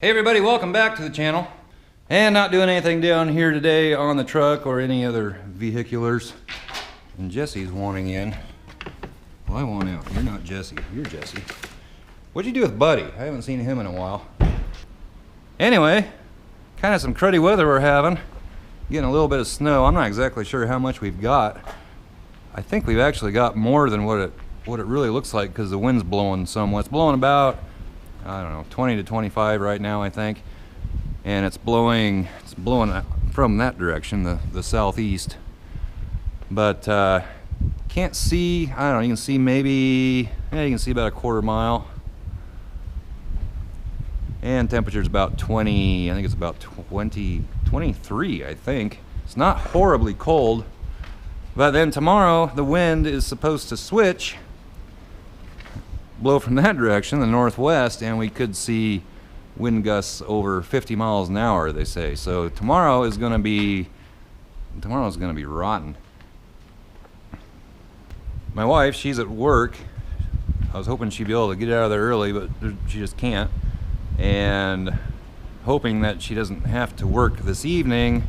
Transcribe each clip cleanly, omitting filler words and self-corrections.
Hey everybody, welcome back to the channel. And not doing anything down here today on the truck or any other vehiculars. And Jesse's wanting in. Well, I want out. You're not Jesse, you're Jesse. What'd you do with Buddy? I haven't seen him in a while. Anyway, kind of some cruddy weather we're having. Getting a little bit of snow. I'm not exactly sure how much we've got. I think we've actually got more than what it really looks like because the wind's blowing somewhat. It's blowing about, I don't know, 20 to 25 right now, I think. And it's blowing from that direction, the southeast. But can't see, I don't know, you can see maybe, yeah, you can see about a quarter mile. And temperature's about 20, I think it's about 23, I think. It's not horribly cold. But then tomorrow, the wind is supposed to switch, blow from that direction, the northwest, and we could see wind gusts over 50 miles an hour, they say. So tomorrow is going to be rotten. My wife, she's at work. I was hoping she'd be able to get out of there early, but she just can't. And hoping that she doesn't have to work this evening.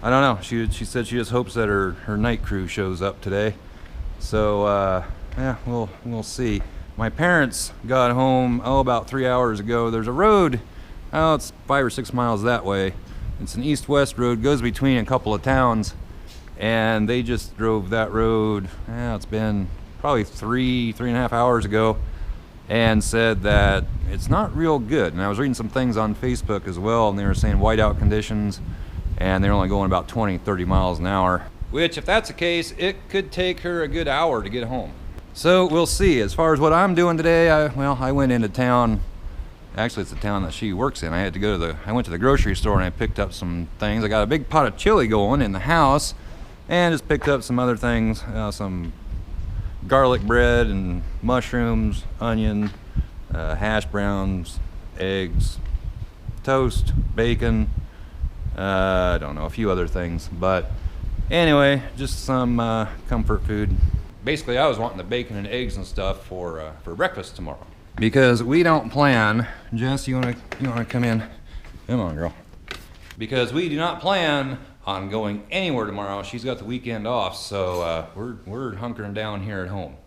I don't know. She said she just hopes that her night crew shows up today. So yeah, we'll see. My parents got home about 3 hours ago. There's a road, it's 5 or 6 miles that way. It's an east-west road, goes between a couple of towns, and they just drove that road. It's been probably three and a half hours ago, and said that it's not real good. And I was reading some things on Facebook as well, and they were saying whiteout conditions, and they're only going about 20-30 miles an hour. Which, if that's the case, it could take her a good hour to get home. So we'll see. As far as what I'm doing today, I went into town. Actually, it's the town that she works in. I had to go to I went to the grocery store and I picked up some things. I got a big pot of chili going in the house, and just picked up some other things, some garlic bread and mushrooms, onion, hash browns, eggs, toast, bacon. I don't know, a few other things, but anyway, just some comfort food. Basically, I was wanting the bacon and eggs and stuff for breakfast tomorrow, because we don't plan. Jess, you wanna come in? Come on, girl. Because we do not plan on going anywhere tomorrow. She's got the weekend off, so we're hunkering down here at home.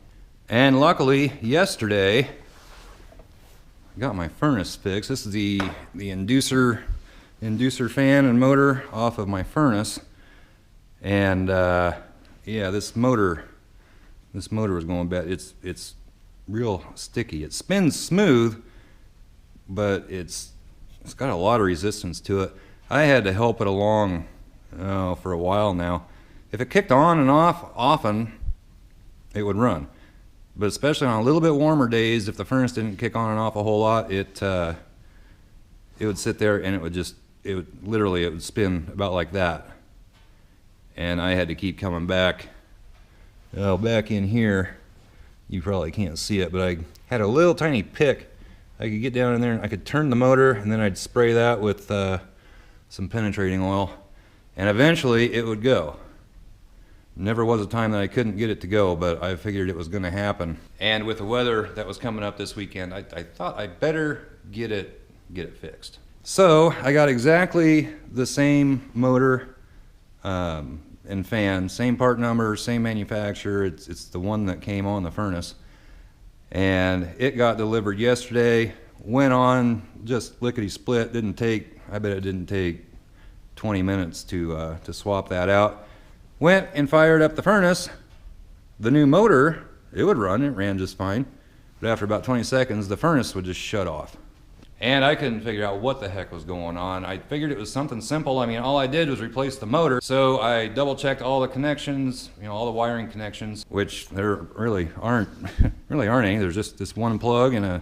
And luckily, yesterday, I got my furnace fixed. This is the inducer fan and motor off of my furnace, and yeah, this motor was going bad. It's real sticky. It spins smooth, but it's got a lot of resistance to it. I had to help it along for a while now. If it kicked on and off often, it would run. But especially on a little bit warmer days, if the furnace didn't kick on and off a whole lot, it would sit there and it would literally spin about like that. And I had to keep coming back. Back in here, you probably can't see it, but I had a little tiny pick. I could get down in there and I could turn the motor, and then I'd spray that with some penetrating oil, and eventually it would go. Never was a time that I couldn't get it to go, but I figured it was going to happen. And with the weather that was coming up this weekend, I thought I'd better get it fixed. So I got exactly the same motor and fan, same part number, same manufacturer. It's the one that came on the furnace, and it got delivered yesterday. Went on just lickety split. I bet it didn't take 20 minutes to swap that out. Went and fired up the furnace. The new motor, it would run. It ran just fine, but after about 20 seconds, the furnace would just shut off. And I couldn't figure out what the heck was going on. I figured it was something simple. I mean, all I did was replace the motor. So I double checked all the connections, all the wiring connections, which there really aren't any. There's just this one plug and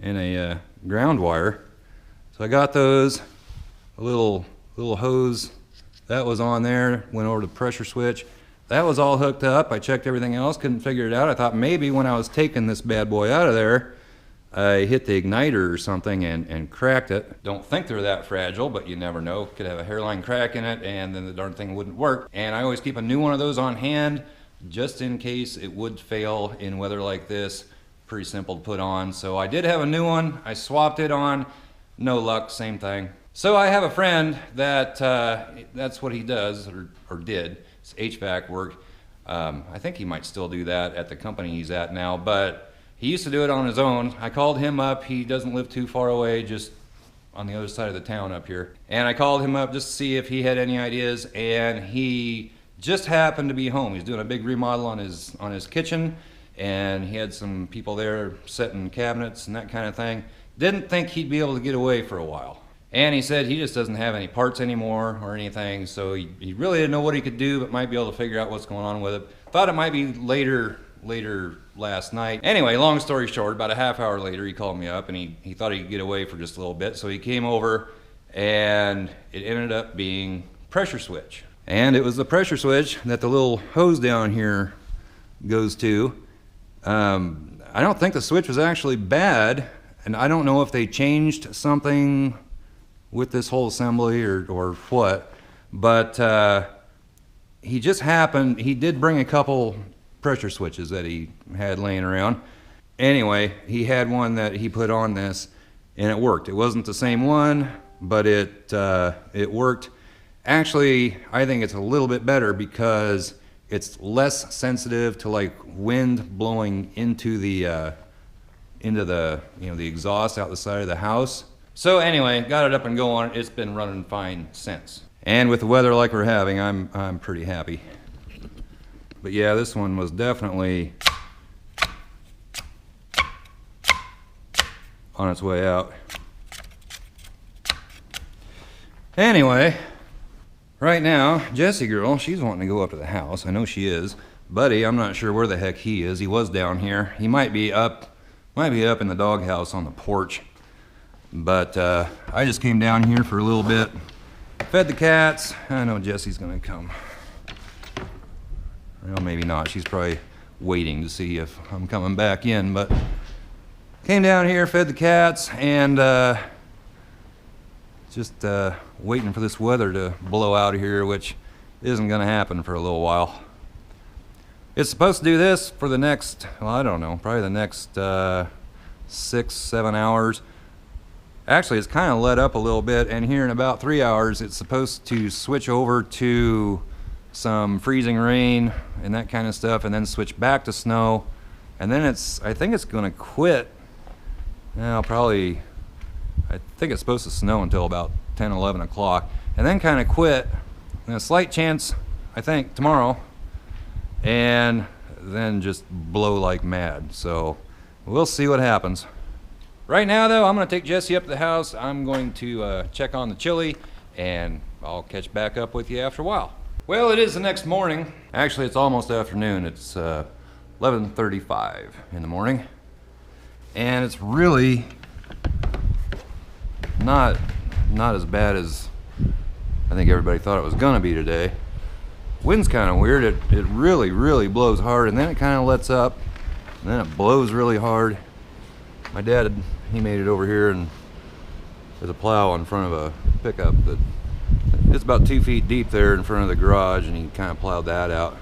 a ground wire. So I got those, a little hose that was on there, went over to the pressure switch. That was all hooked up. I checked everything else, couldn't figure it out. I thought maybe when I was taking this bad boy out of there, I hit the igniter or something and cracked it. Don't think they're that fragile, but you never know. Could have a hairline crack in it, and then the darn thing wouldn't work. And I always keep a new one of those on hand just in case it would fail in weather like this. pretty simple to put on. So I did have a new one. I swapped it on. No luck, same thing. So I have a friend that that's what he does, or did. It's HVAC work. I think he might still do that at the company he's at now, but he used to do it on his own. I called him up. He doesn't live too far away, just on the other side of the town up here. And I called him up just to see if he had any ideas, and he just happened to be home. He's doing a big remodel on his kitchen, and he had some people there setting cabinets and that kind of thing. Didn't think he'd be able to get away for a while. And he said he just doesn't have any parts anymore or anything, so he really didn't know what he could do, but might be able to figure out what's going on with it. Thought it might be later last night. Anyway, long story short, about a half hour later, he called me up and he thought he could get away for just a little bit, so he came over, and it ended up being pressure switch. And it was the pressure switch that the little hose down here goes to. I don't think the switch was actually bad, and I don't know if they changed something with this whole assembly or what, but he did bring a couple pressure switches that he had laying around. Anyway, he had one that he put on this, and it worked. It wasn't the same one, but it worked. Actually, I think it's a little bit better because it's less sensitive to like wind blowing into the the exhaust out the side of the house. So anyway, got it up and going. It's been running fine since. And with the weather like we're having, I'm pretty happy. But yeah, this one was definitely on its way out. Anyway, right now, Jessie girl, she's wanting to go up to the house. I know she is. Buddy, I'm not sure where the heck he is. He was down here. He might be up in the doghouse on the porch. But I just came down here for a little bit, fed the cats. I know Jessie's gonna come. Well, maybe not. She's probably waiting to see if I'm coming back in, but came down here, fed the cats, and just waiting for this weather to blow out of here, which isn't gonna happen for a little while. It's supposed to do this for the next, well, I don't know, probably the next 6-7 hours. Actually, it's kind of let up a little bit, and here in about 3 hours, it's supposed to switch over to some freezing rain and that kind of stuff, and then switch back to snow, and then I think it's going to quit. Now, I think it's supposed to snow until about 10, 11 o'clock, and then kind of quit, and a slight chance, I think, tomorrow, and then just blow like mad. So we'll see what happens. Right now, though, I'm going to take Jessie up to the house. I'm going to check on the chili, and I'll catch back up with you after a while. Well, it is the next morning. Actually, it's almost afternoon. It's 11:35 in the morning, and it's really not as bad as I think everybody thought it was going to be today. Wind's kind of weird. It really blows hard, and then it kind of lets up, and then it blows really hard. My dad, he made it over here, and there's a plow in front of a pickup that it's about 2 feet deep there in front of the garage, and he kind of plowed that out.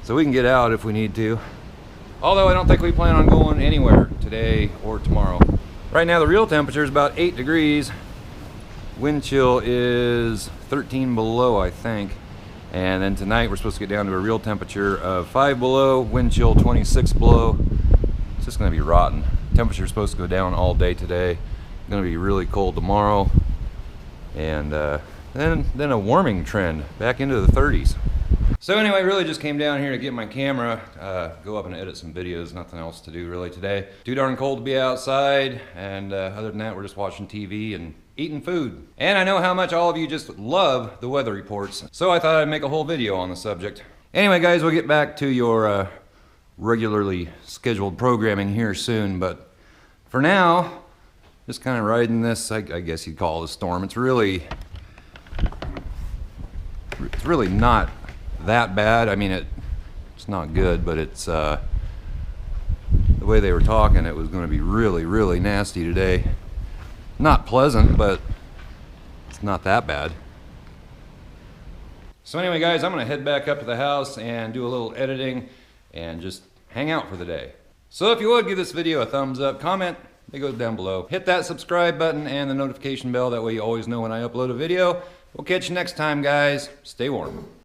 So we can get out if we need to. Although I don't think we plan on going anywhere today or tomorrow. Right now the real temperature is about 8 degrees. Wind chill is 13 below, I think. And then tonight we're supposed to get down to a real temperature of 5 below, wind chill 26 below. It's just gonna be rotten. Temperature's supposed to go down all day today. It's gonna be really cold tomorrow, and then a warming trend back into the 30s. So anyway, really just came down here to get my camera, go up and edit some videos. Nothing else to do really today. Too darn cold to be outside, and other than that, we're just watching TV and eating food. And I know how much all of you just love the weather reports, so I thought I'd make a whole video on the subject. Anyway, guys, we'll get back to your regularly scheduled programming here soon, but for now, just kind of riding this, I guess you'd call it a storm. It's really not that bad. I mean, it's not good, but it's the way they were talking, it was going to be really nasty today. Not pleasant, but it's not that bad. So anyway, guys, I'm going to head back up to the house and do a little editing and just hang out for the day. So if you would, give this video a thumbs up, comment, it goes down below. Hit that subscribe button and the notification bell, that way you always know when I upload a video. We'll catch you next time, guys. Stay warm.